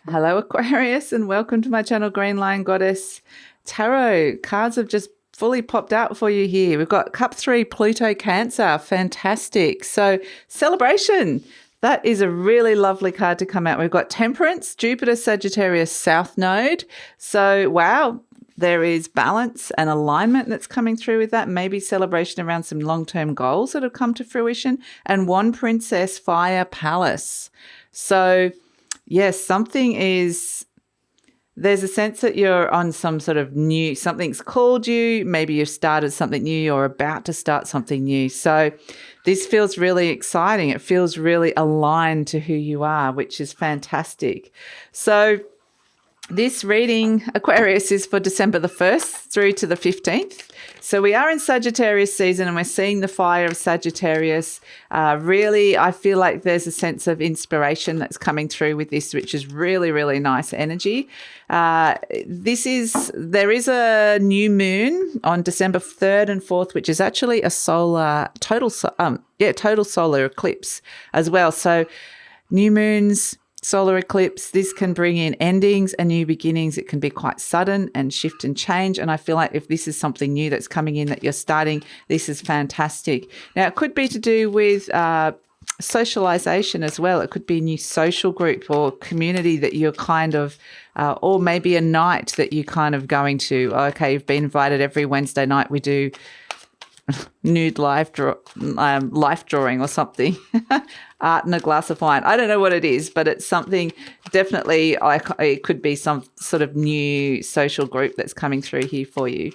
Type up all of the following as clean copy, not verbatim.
Hello, Aquarius, and welcome to my channel, GreenLion Goddess Tarot. Cards have just fully popped out for you here. We've got Cup 3, Pluto, Cancer. Fantastic. So, celebration. That is a really lovely card to come out. We've got Temperance, Jupiter, Sagittarius, South Node. So, wow, there is balance and alignment that's coming through with that. Maybe celebration around some long-term goals that have come to fruition. And Wand Princess, Fire Palace. So, yes, there's a sense that you're on some sort of new, something's called you, maybe you've started something new, you're about to start something new. So this feels really exciting. It feels really aligned to who you are, which is fantastic. So this reading, Aquarius, is for December the 1st through to the 15th. So we are in Sagittarius season and we're seeing the fire of Sagittarius. Really, I feel like there's a sense of inspiration that's coming through with this, which is really, really nice energy. There is a new moon on December 3rd and 4th, which is actually a total solar eclipse as well. So new moons, solar eclipse, this can bring in endings and new beginnings. It can be quite sudden and shift and change. And I feel like if this is something new that's coming in that you're starting, this is fantastic. Now, it could be to do with socialization as well. It could be a new social group or community that you're kind of, or maybe a night that you're kind of going to. Okay, you've been invited every Wednesday night. We do nude life drawing or something, art and a glass of wine. I don't know what it is, but it's something definitely, it could be some sort of new social group that's coming through here for you.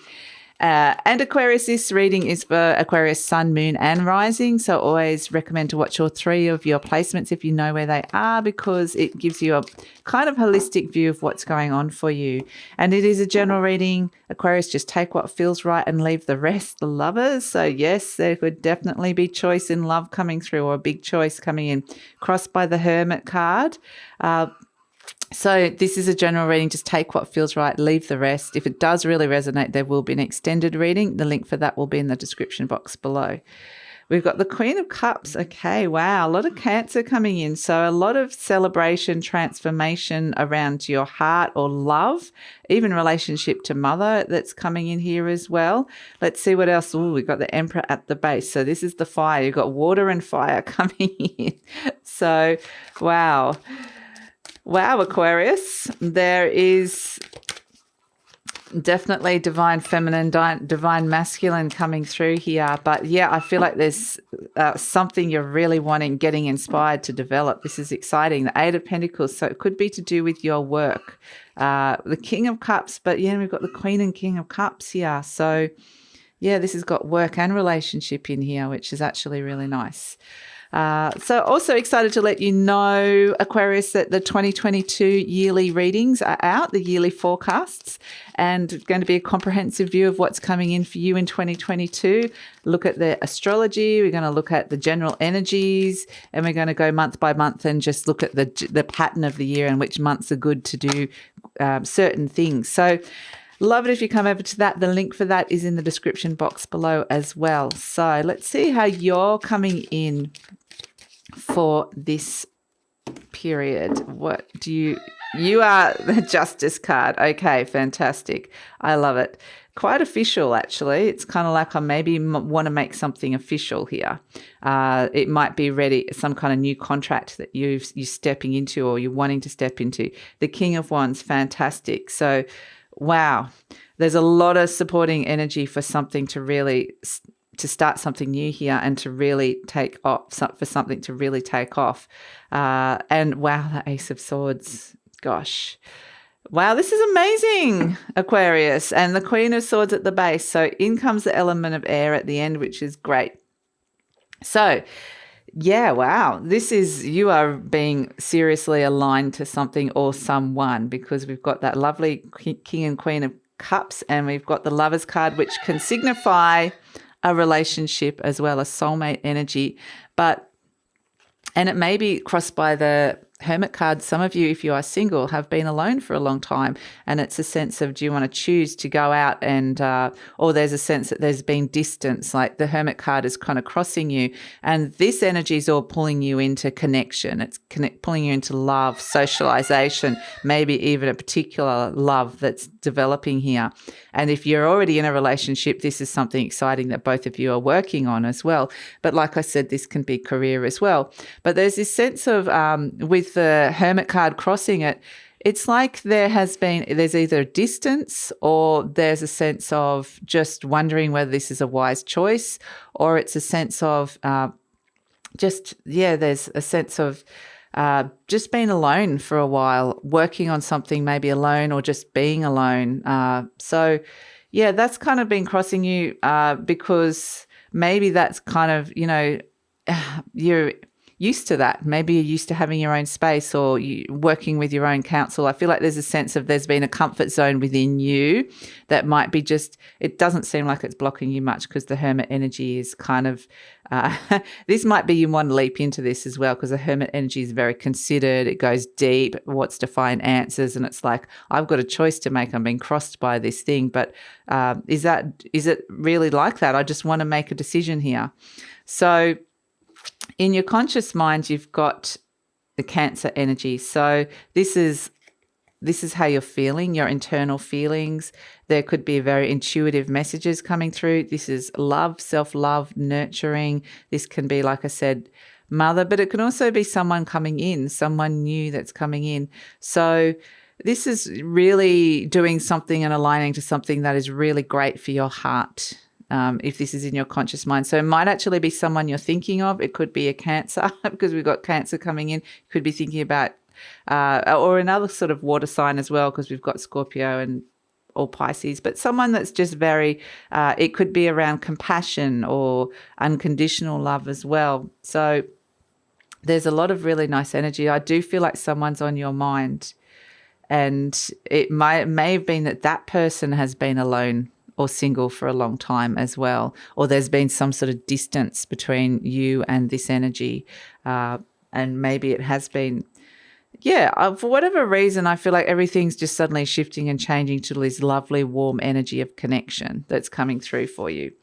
And Aquarius, this reading is for Aquarius Sun, Moon and Rising. So always recommend to watch all three of your placements if you know where they are, because it gives you a kind of holistic view of what's going on for you. And it is a general reading. Aquarius, just take what feels right and leave the rest, the lovers. So yes, there could definitely be choice in love coming through, or a big choice coming in. Crossed by the Hermit card. So this is a general reading. Just take what feels right, leave the rest. If it does really resonate, there will be an extended reading. The link for that will be in the description box below. We've got the Queen of Cups. Okay, wow, a lot of Cancer coming in. So a lot of celebration, transformation around your heart or love, even relationship to mother that's coming in here as well. Let's see what else. Oh, we've got the Emperor at the base. So this is the fire. You've got water and fire coming in. So, wow. Wow, Aquarius, there is definitely divine feminine, divine masculine coming through here. But yeah, I feel like there's something you're really wanting, getting inspired to develop. This is exciting. The Eight of Pentacles, so it could be to do with your work. The King of Cups, but yeah, we've got the Queen and King of Cups here. So yeah, this has got work and relationship in here, which is actually really nice. So also excited to let you know, Aquarius, that the 2022 yearly readings are out, the yearly forecasts, and going to be a comprehensive view of what's coming in for you in 2022. Look at the astrology. We're going to look at the general energies, and we're going to go month by month and just look at the pattern of the year and which months are good to do certain things. So love it if you come over to that. The link for that is in the description box below as well. So let's see how you're coming in for this period. What do you are the Justice card. Okay, fantastic. I love it. Quite official, actually. It's kind of like I maybe want to make something official here. It might be ready, some kind of new contract that you're stepping into or you're wanting to step into. The King of Wands, fantastic. So, wow, there's a lot of supporting energy for something to start something new here and to really take off, for something to really take off. And wow, the Ace of Swords, gosh. Wow, this is amazing, Aquarius. And the Queen of Swords at the base. So in comes the element of air at the end, which is great. So yeah, wow, you are being seriously aligned to something or someone, because we've got that lovely King and Queen of Cups, and we've got the Lovers card, which can signify a relationship as well as soulmate energy. And it may be crossed by the Hermit card, some of you, if you are single, have been alone for a long time, and it's a sense of, do you want to choose to go out and or there's a sense that there's been distance, like the Hermit card is kind of crossing you, and this energy is all pulling you into connection. It's pulling you into love, socialization, maybe even a particular love that's developing here. And if you're already in a relationship, this is something exciting that both of you are working on as well. But like I said, this can be career as well. But there's this sense of with the Hermit card crossing it, it's like there's either a distance, or there's a sense of just wondering whether this is a wise choice, or it's a sense of there's a sense of just being alone for a while, working on something maybe alone, or just being alone. So that's kind of been crossing you because maybe that's kind of, you're used to that. Maybe you're used to having your own space, or you working with your own counsel. I feel like there's a sense of there's been a comfort zone within you that might be it doesn't seem like it's blocking you much, because the Hermit energy is kind of, this might be you want to leap into this as well, because the Hermit energy is very considered. It goes deep, wants to find answers, and it's like, I've got a choice to make. I'm being crossed by this thing, but is it really like that? I just want to make a decision here. So in your conscious mind, you've got the Cancer energy. So this is how you're feeling, your internal feelings. There could be very intuitive messages coming through. This is love, self-love, nurturing. This can be, like I said, mother, but it can also be someone coming in, someone new that's coming in. So this is really doing something and aligning to something that is really great for your heart. If this is in your conscious mind. So it might actually be someone you're thinking of. It could be a Cancer, because we've got Cancer coming in. You could be thinking about, or another sort of water sign as well, because we've got Scorpio or Pisces, but someone that's just very, it could be around compassion or unconditional love as well. So there's a lot of really nice energy. I do feel like someone's on your mind, and it may have been that person has been alone or single for a long time as well, or there's been some sort of distance between you and this energy, and maybe it has been, for whatever reason, I feel like everything's just suddenly shifting and changing to this lovely, warm energy of connection that's coming through for you.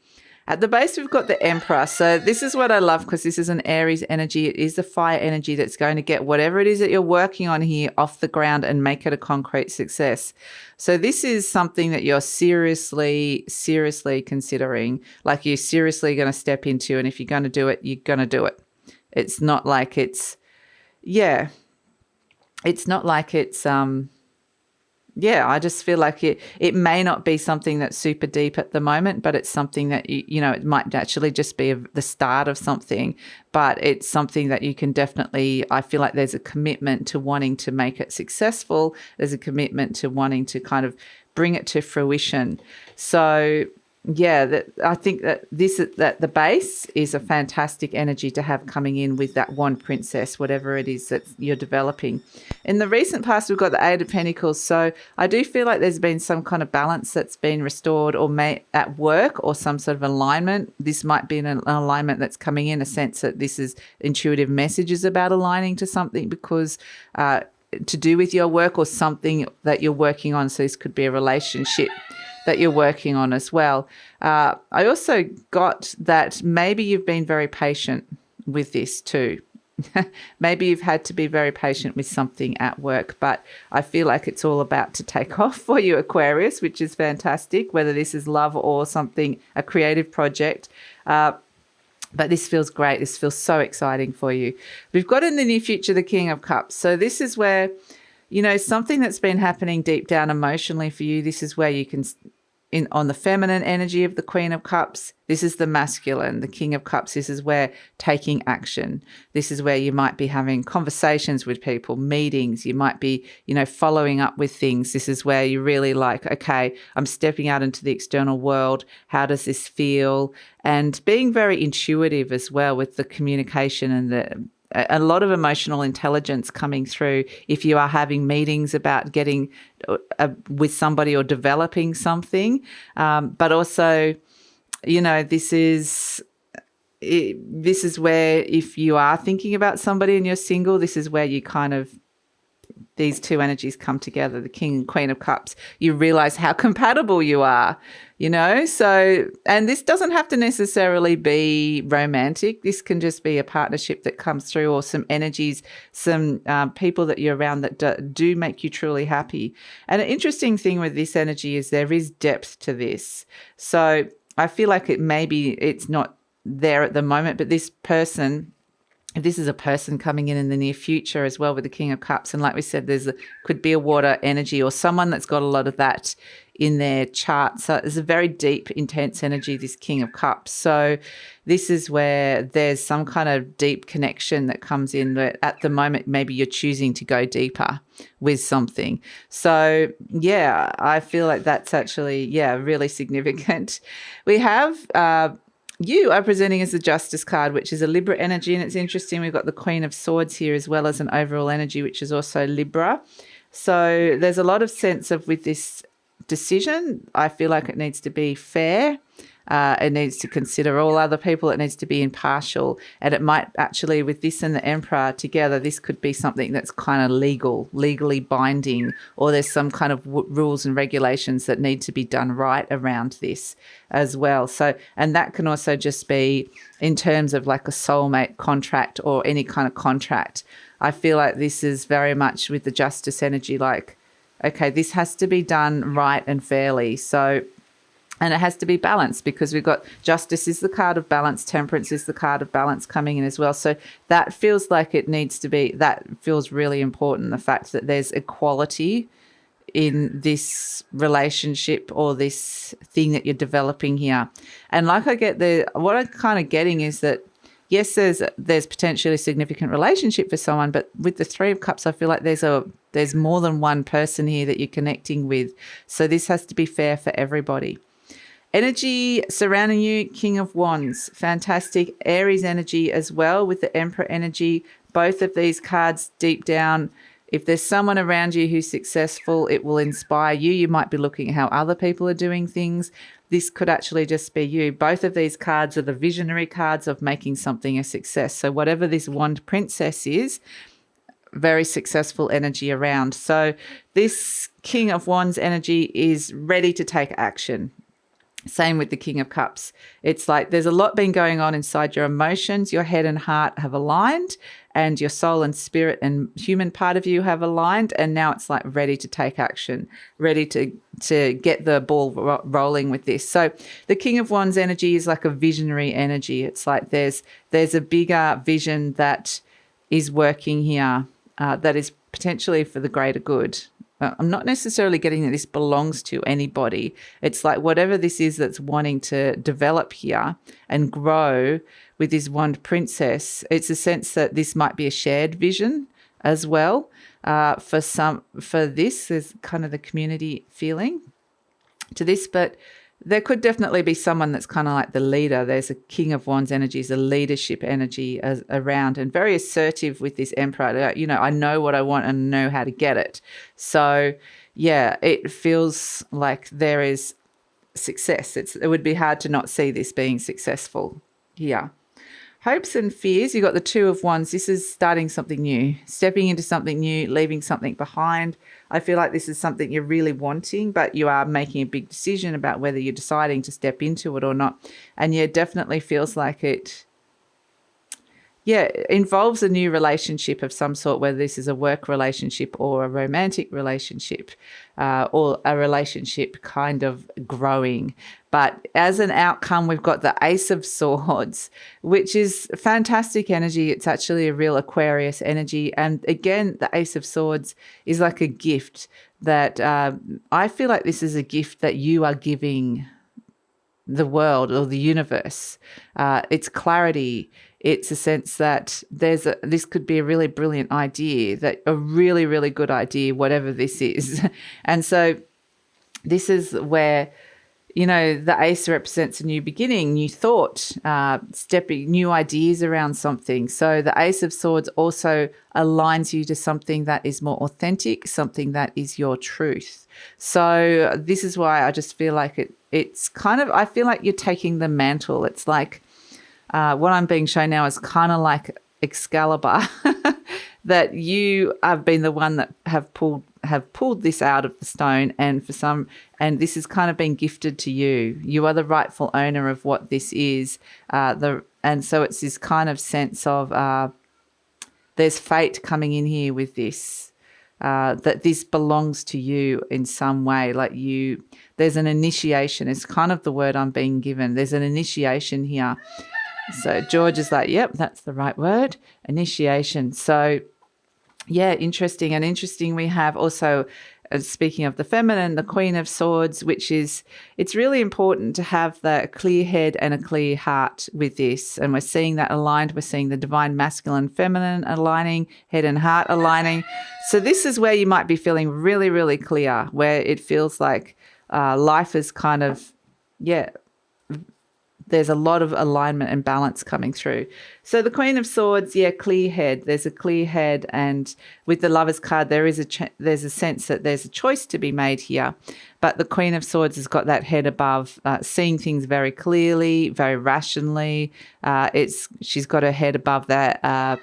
At the base, we've got the Emperor. So this is what I love, because this is an Aries energy. It is the fire energy that's going to get whatever it is that you're working on here off the ground and make it a concrete success. So this is something that you're seriously, seriously considering, like you're seriously going to step into. And if you're going to do it, you're going to do it. It's not like it's not like it's, I just feel like it may not be something that's super deep at the moment, but it's something that, it might actually just be the start of something, but it's something that you can definitely, I feel like there's a commitment to wanting to make it successful. There's a commitment to wanting to kind of bring it to fruition. So I think that the base is a fantastic energy to have coming in with that Wand Princess, whatever it is that you're developing. In the recent past, we've got the Eight of Pentacles. So I do feel like there's been some kind of balance that's been restored or made at work, or some sort of alignment. This might be an alignment that's coming in, a sense that this is intuitive messages about aligning to something, because to do with your work or something that you're working on. So this could be a relationship that you're working on as well. I also got that maybe you've been very patient with this too. Maybe you've had to be very patient with something at work, but I feel like it's all about to take off for you, Aquarius, which is fantastic, whether this is love or something, a creative project. But this feels great. This feels so exciting for you. We've got in the near future the King of Cups. So this is where, something that's been happening deep down emotionally for you. This is where you can, on the feminine energy of the Queen of Cups, this is the masculine, the King of Cups. This is where taking action. This is where you might be having conversations with people, meetings. You might be, following up with things. This is where you really like, okay, I'm stepping out into the external world. How does this feel? And being very intuitive as well with the communication and a lot of emotional intelligence coming through if you are having meetings about getting with somebody or developing something. But also, this is this is where, if you are thinking about somebody and you're single, this is where you kind of, these two energies come together, the King and Queen of Cups. You realize how compatible you are, you know? So, and this doesn't have to necessarily be romantic. This can just be a partnership that comes through, or some energies, some people that you're around that do make you truly happy. And an interesting thing with this energy is there is depth to this. So I feel like it's not there at the moment, but this person, if this is a person coming in the near future as well with the King of Cups, and like we said, could be a water energy or someone that's got a lot of that in their chart. So it's a very deep, intense energy, this King of Cups. So this is where there's some kind of deep connection that comes in, that at the moment maybe you're choosing to go deeper with something. So yeah, I feel like that's actually, really significant. We have you are presenting as the Justice card, which is a Libra energy, and it's interesting. We've got the Queen of Swords here as well as an overall energy, which is also Libra. So there's a lot of sense of, with this decision, I feel like it needs to be fair. It needs to consider all other people. It needs to be impartial. And it might actually, with this and the Emperor together, this could be something that's kind of legally binding, or there's some kind of rules and regulations that need to be done right around this as well. So, and that can also just be in terms of like a soulmate contract or any kind of contract. I feel like this is very much with the Justice energy, like, okay, this has to be done right and fairly. So, and it has to be balanced, because we've got Justice is the card of balance, Temperance is the card of balance coming in as well. So that feels like it needs to be, that feels really important, the fact that there's equality in this relationship or this thing that you're developing here. And like what I'm kind of getting is that, yes, there's potentially a significant relationship for someone, but with the Three of Cups, I feel like there's more than one person here that you're connecting with. So this has to be fair for everybody. Energy surrounding you, King of Wands, fantastic. Aries energy as well with the Emperor energy. Both of these cards deep down, if there's someone around you who's successful, it will inspire you. You might be looking at how other people are doing things. This could actually just be you. Both of these cards are the visionary cards of making something a success. So whatever this Wand Princess is, very successful energy around. So this King of Wands energy is ready to take action. Same with the King of Cups. It's like there's a lot been going on inside your emotions. Your head and heart have aligned, and your soul and spirit and human part of you have aligned. And now it's like ready to take action, ready to get the ball rolling with this. So the King of Wands energy is like a visionary energy. It's like there's a bigger vision that is working here, that is potentially for the greater good. I'm not necessarily getting that this belongs to anybody. It's like whatever this is that's wanting to develop here and grow with this Wand Princess, it's a sense that this might be a shared vision as well. For this, there's kind of the community feeling to this, but there could definitely be someone that's kind of like the leader. There's a King of Wands energy, is a leadership energy around, and very assertive with this Emperor. You know, I know what I want and know how to get it. So, yeah, it feels like there is success. It would be hard to not see this being successful here. Hopes and fears, you got the Two of Wands. This is starting something new, stepping into something new, leaving something behind. I feel like this is something you're really wanting, but you are making a big decision about whether you're deciding to step into it or not. And yeah, definitely feels like it involves a new relationship of some sort, whether this is a work relationship or a romantic relationship, or a relationship kind of growing. But as an outcome, we've got the Ace of Swords, which is fantastic energy. It's actually a real Aquarius energy. And again, the Ace of Swords is like a gift that I feel like this is a gift that you are giving the world or the universe. It's clarity. It's a sense that this could be a really brilliant idea, that a really, really good idea, whatever this is. And so this is where, you know, the ace represents a new beginning, new thought, stepping, new ideas around something. So the Ace of Swords also aligns you to something that is more authentic, something that is your truth. So this is why I just feel like it's kind of, I feel like you're taking the mantle. It's like what I'm being shown now is kind of like Excalibur, that you have been the one that have pulled this out of the stone, and this has kind of been gifted to you. You are the rightful owner of what this is. And so it's this kind of sense of there's fate coming in here with this, that this belongs to you in some way. Like there's an initiation. It's kind of the word I'm being given. There's an initiation here. So George is like, yep, that's the right word, initiation. So, yeah, interesting. And interesting, we have also, speaking of the feminine, the Queen of Swords, which is, it's really important to have the clear head and a clear heart with this. And we're seeing that aligned. We're seeing the divine masculine, feminine aligning, head and heart aligning. So this is where you might be feeling really, really clear, where it feels like life is kind of, there's a lot of alignment and balance coming through. So the Queen of Swords, clear head. There's a clear head, and with the Lover's card, there's a sense that there's a choice to be made here. But the Queen of Swords has got that head above, seeing things very clearly, very rationally. She's got her head above that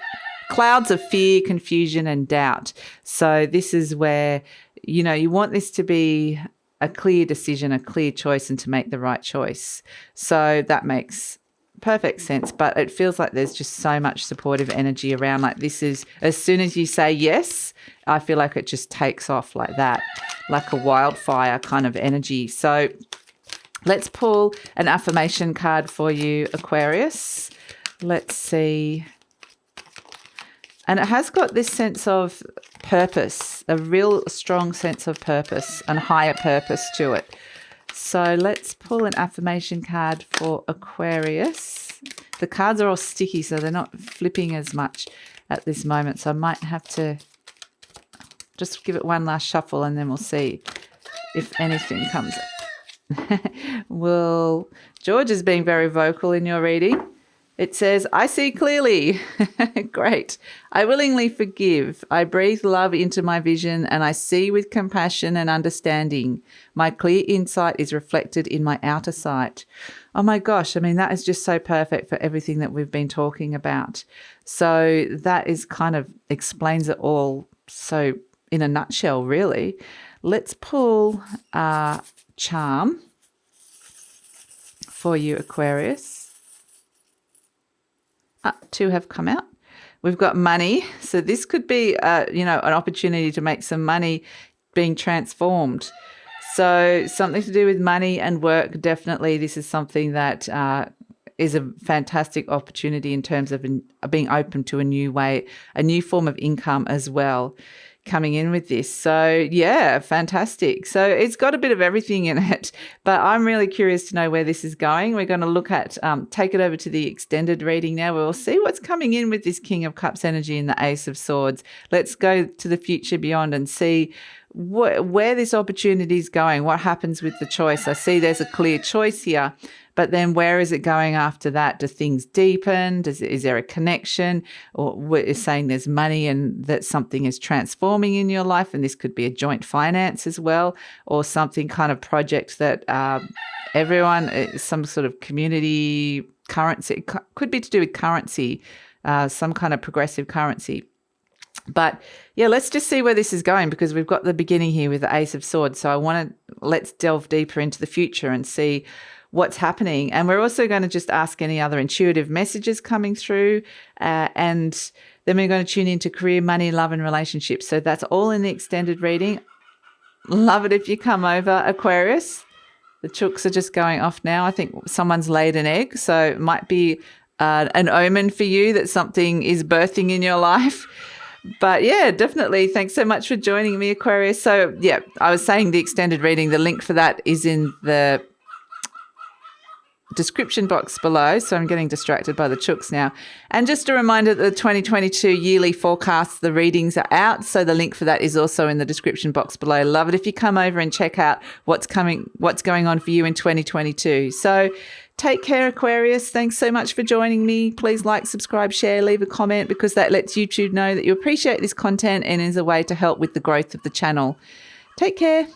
clouds of fear, confusion, and doubt. So this is where, you want this to be a clear decision, a clear choice, and to make the right choice. So that makes perfect sense, but it feels like there's just so much supportive energy around. Like this is, as soon as you say yes, I feel like it just takes off like that, like a wildfire kind of energy. So let's pull an affirmation card for you, Aquarius. Let's see. And it has got this sense of purpose, a real strong sense of purpose and higher purpose to it. So let's pull an affirmation card for Aquarius. The cards are all sticky, so they're not flipping as much at this moment. So I might have to just give it one last shuffle, and then we'll see if anything comes up. Well, George is being very vocal in your reading. It says, I see clearly. Great. I willingly forgive. I breathe love into my vision, and I see with compassion and understanding. My clear insight is reflected in my outer sight. Oh my gosh. I mean, that is just so perfect for everything that we've been talking about. So that is kind of explains it all. So in a nutshell, really. Let's pull a charm for you, Aquarius. Two have come out. We've got money. So this could be, an opportunity to make some money being transformed. So something to do with money and work. Definitely this is something that is a fantastic opportunity in terms of being open to a new way, a new form of income as well coming in with this. So yeah, fantastic. So it's got a bit of everything in it, but I'm really curious to know where this is going. We're going to look at, take it over to the extended reading now. We'll see what's coming in with this King of Cups energy and the Ace of Swords. Let's go to the future beyond and see where this opportunity is going, what happens with the choice. I see there's a clear choice here, but then where is it going after that? Do things deepen? Is there a connection? Or we're saying there's money and that something is transforming in your life, and this could be a joint finance as well, or something kind of project that everyone, some sort of community currency, it could be to do with currency, some kind of progressive currency. But yeah, let's just see where this is going, because we've got the beginning here with the Ace of Swords. So let's delve deeper into the future and see what's happening. And we're also going to just ask any other intuitive messages coming through. And then we're going to tune into career, money, love, and relationships. So that's all in the extended reading. Love it if you come over, Aquarius. The chooks are just going off now. I think someone's laid an egg. So it might be an omen for you that something is birthing in your life. But yeah, definitely. Thanks so much for joining me, Aquarius. So yeah, I was saying the extended reading, the link for that is in the description box below. So I'm getting distracted by the chooks now. And just a reminder that the 2022 yearly forecasts, the readings are out. So the link for that is also in the description box below. Love it if you come over and check out what's going on for you in 2022. So take care, Aquarius. Thanks so much for joining me. Please like, subscribe, share, leave a comment, because that lets YouTube know that you appreciate this content and is a way to help with the growth of the channel. Take care.